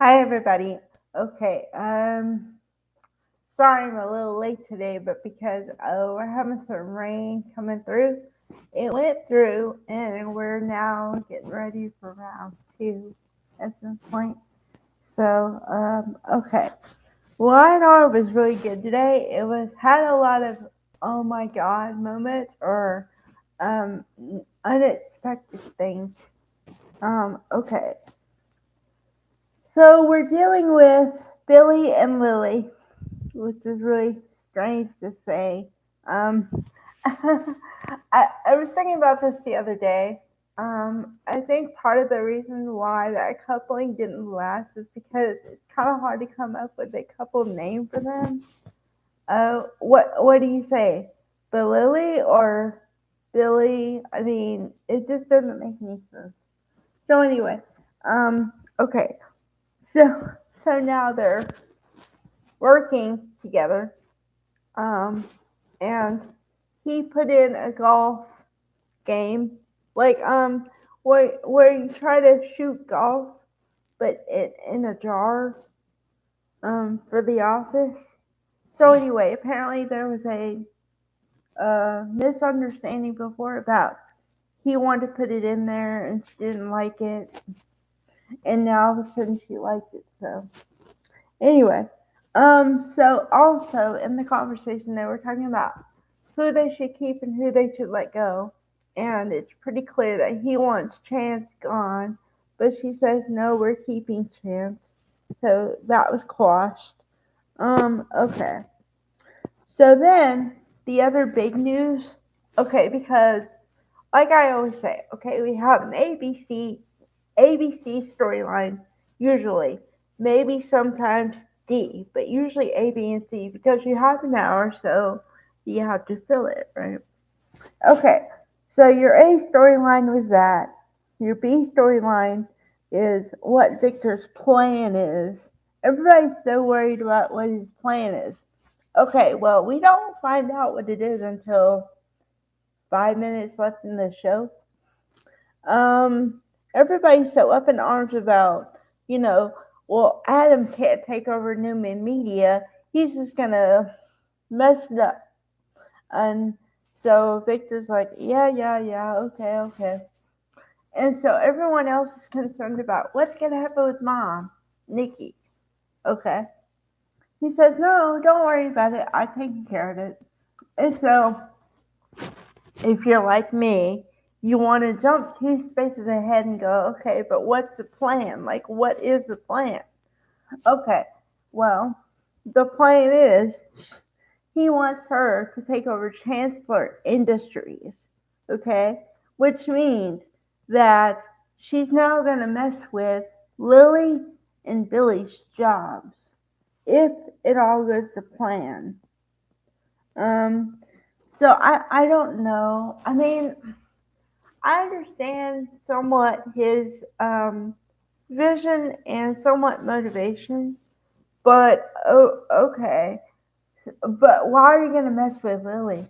Hi everybody. Okay, sorry I'm a little late today, but because we're having some rain coming through, it went through, and we're now getting ready for round two at some point. So, okay. Well, I thought it was really good today. It was had a lot of oh my god moments or um unexpected things. Okay. So we're dealing with Billy and Lily, which is really strange to say. Um, I was thinking about this the other day. I think part of the reason why that coupling didn't last is because it's kind of hard to come up with a couple name for them. What do you say, the Lily or Billy? I mean, it just doesn't make any sense. So anyway, okay, so so now they're working together. Um, and he put in a golf game, like where you try to shoot golf, but it in a jar, for the office. So anyway, apparently there was a misunderstanding before about he wanted to put it in there and she didn't like it, and now all of a sudden she likes it. So anyway, so also in the conversation they were talking about who they should keep and who they should let go. And it's pretty clear that he wants Chance gone, but she says no, we're keeping Chance. So that was quashed. Okay. So then the other big news, okay, because like I always say, okay, we have an ABC storyline usually, maybe sometimes D, but usually A, B, and C because you have an hour, so you have to fill it, right? Okay, so your A storyline was that. Your B storyline is what Victor's plan is. Everybody's so worried about what his plan is. Okay, well, we don't find out what it is until 5 minutes left in the show. Everybody's so up in arms about, you know, well, Adam can't take over Newman Media. He's just gonna mess it up. And so Victor's like, yeah, yeah, yeah, okay, okay. And so everyone else is concerned about what's gonna happen with Mom, Nikki. Okay. He says, no, don't worry about it. I'm taking care of it. And so if you're like me, you want to jump two spaces ahead and go, okay, but what's the plan? Like, what is the plan? Okay, well, the plan is he wants her to take over Chancellor Industries, okay, which means that she's now going to mess with Lily and Billy's jobs if it all goes to plan. Um, so I don't know. I mean, I understand somewhat his vision and somewhat motivation, but okay. But why are you gonna mess with Lily?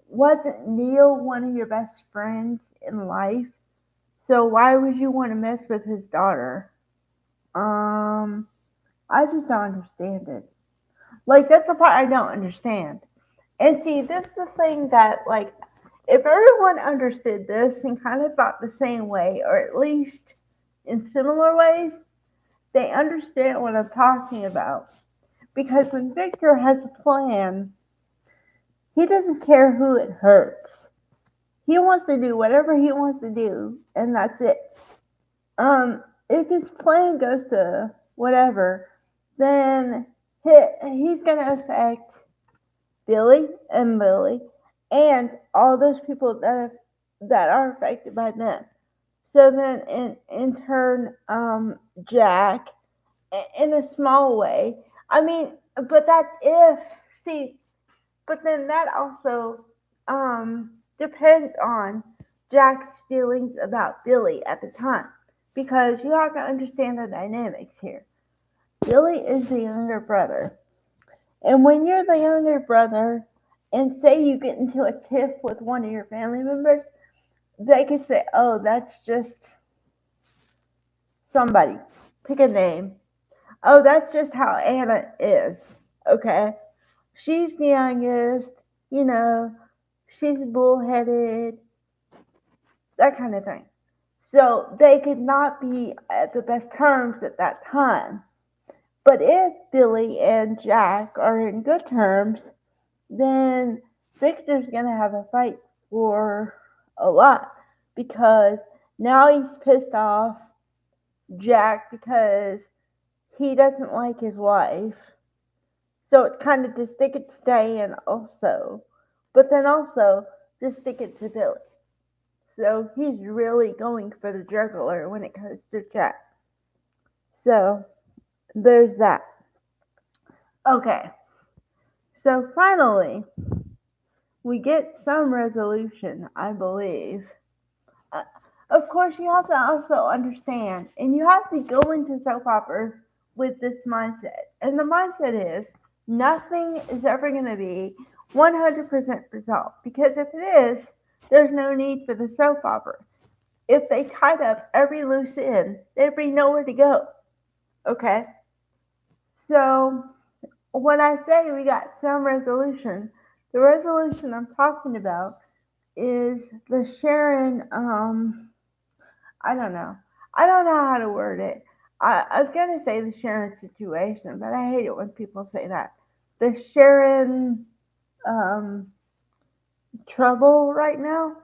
Wasn't Neil one of your best friends in life? So why would you want to mess with his daughter? Um, I just don't understand it. Like that's the part I don't understand. And see, this is the thing that like if everyone understood this and kind of thought the same way, or at least in similar ways, they understand what I'm talking about. Because when Victor has a plan, he doesn't care who it hurts. He wants to do whatever he wants to do, and that's it. If his plan goes to whatever, then he's going to affect Billy and Lily and all those people that are affected by them. So then, in turn, Jack, in a small way. I mean, but that's if see, but then that also depends on Jack's feelings about Billy at the time, because you have to understand the dynamics here. Billy is the younger brother, and when you're the younger brother, and say you get into a tiff with one of your family members, they could say, "Oh, that's just somebody. Pick a name. Oh, that's just how Anna is. Okay. She's the youngest, you know, she's bullheaded, that kind of thing. So they could not be at the best terms at that time. But if Billy and Jack are in good terms, then Victor's going to have a fight for a lot because now he's pissed off Jack because he doesn't like his wife. So it's kind of to stick it to Diane also, but then also to stick it to Billy. So he's really going for the juggler when it comes to Jack. So there's that. Okay, so finally, we get some resolution, I believe. Uh, of course, you have to also understand, and you have to go into soap operas with this mindset. And the mindset is nothing is ever going to be 100% resolved. Because if it is, there's no need for the soap opera. If they tied up every loose end, there'd be nowhere to go. Okay? So, when I say we got some resolution, the resolution I'm talking about is the Sharon, I don't know. I don't know how to word it. I was going to say the Sharon situation, but I hate it when people say that. The Sharon um, trouble right now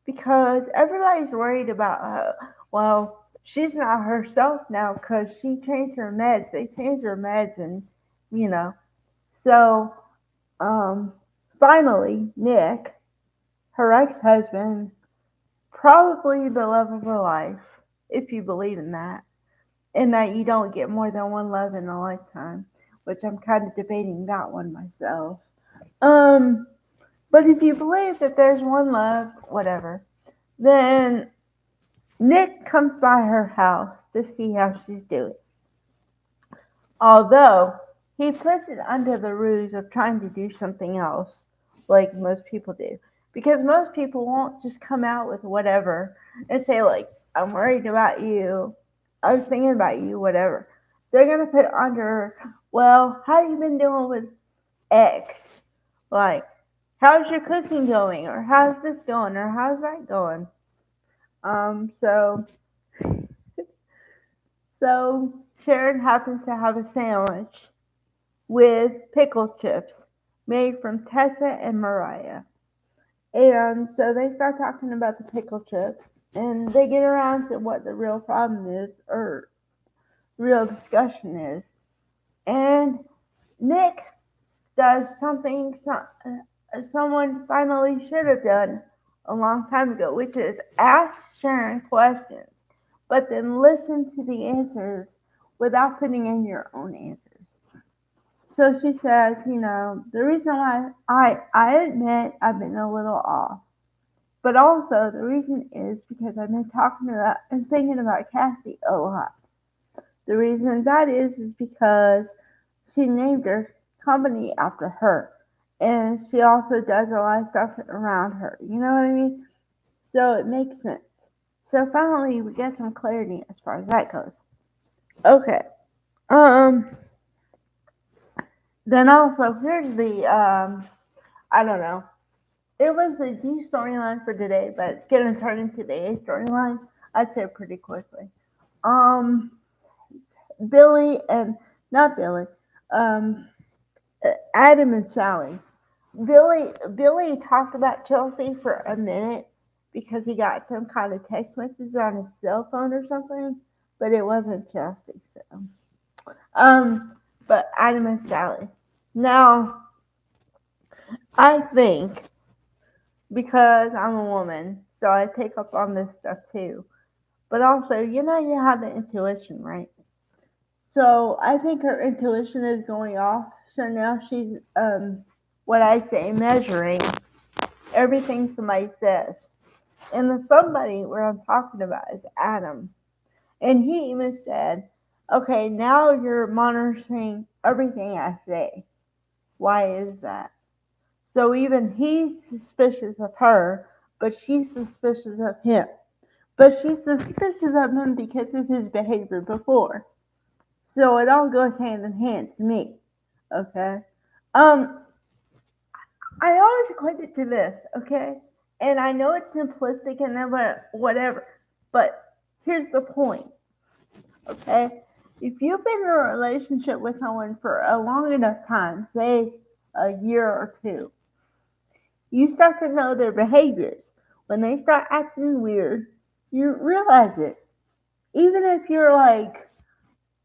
because everybody's worried about her. Well, she's not herself now because she changed her meds. They changed her meds, and you know. So um, finally, Nick, her ex-husband, probably the love of her life, if you believe in that, and that you don't get more than one love in a lifetime, which I'm kind of debating that one myself. Um, but if you believe that there's one love, whatever, then Nick comes by her house to see how she's doing. Although he puts it under the ruse of trying to do something else, like most people do. Because most people won't just come out with whatever and say, like, I'm worried about you, I was thinking about you, whatever. They're going to put under, well, how you been doing with X? Like, how's your cooking going? Or how's this going? Or how's that going? So So Sharon happens to have a sandwich with pickle chips made from Tessa and Mariah. And so they start talking about the pickle chips and they get around to what the real problem is or real discussion is. And Nick does something someone finally should have done a long time ago, which is ask Sharon questions, but then listen to the answers without putting in your own answers. So she says, the reason why I admit I've been a little off, but also the reason is because I've been talking about and thinking about Cassie a lot. The reason that is because she named her company after her. And she also does a lot of stuff around her. You know what I mean? So it makes sense. So finally we get some clarity as far as that goes. Okay. Um then also here's the I don't know. It was the D storyline for today, but it's gonna turn into the A storyline. I'd say pretty quickly. Um Billy and not Billy, um Adam and Sally. Billy talked about Chelsea for a minute because he got some kind of text message on his cell phone or something, but it wasn't Chelsea. So, but Adam and Sally. Now, I think because I'm a woman, so I pick up on this stuff too. But also, you have the intuition, right? So I think her intuition is going off. So now she's what I say measuring everything somebody says. And the somebody where I'm talking about is Adam. And he even said, okay, now you're monitoring everything I say. Why is that? So even he's suspicious of her, but she's suspicious of him. But she's suspicious of him because of his behavior before. So it all goes hand in hand to me. Okay. Um, I always equate it to this, okay? And I know it's simplistic and then whatever, but here's the point, okay? If you've been in a relationship with someone for a long enough time, say a year or two, you start to know their behaviors. When they start acting weird, you realize it. Even if you're like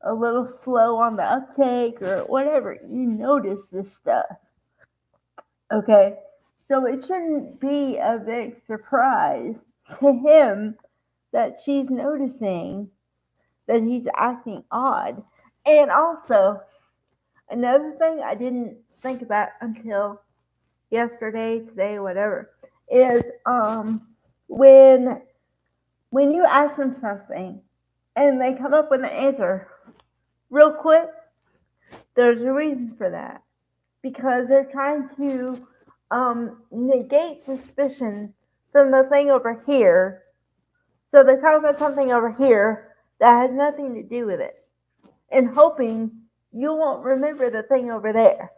a little slow on the uptake or whatever, you notice this stuff. Okay, so it shouldn't be a big surprise to him that she's noticing that he's acting odd. And also, another thing I didn't think about until yesterday, today, whatever, is when when you ask them something and they come up with an answer real quick, there's a reason for that. Because they're trying to negate suspicion from the thing over here. So they talk about something over here that has nothing to do with it, and hoping you won't remember the thing over there.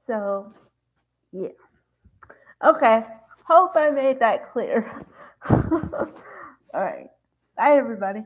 So, yeah. Okay. Hope I made that clear. All right. Bye, everybody.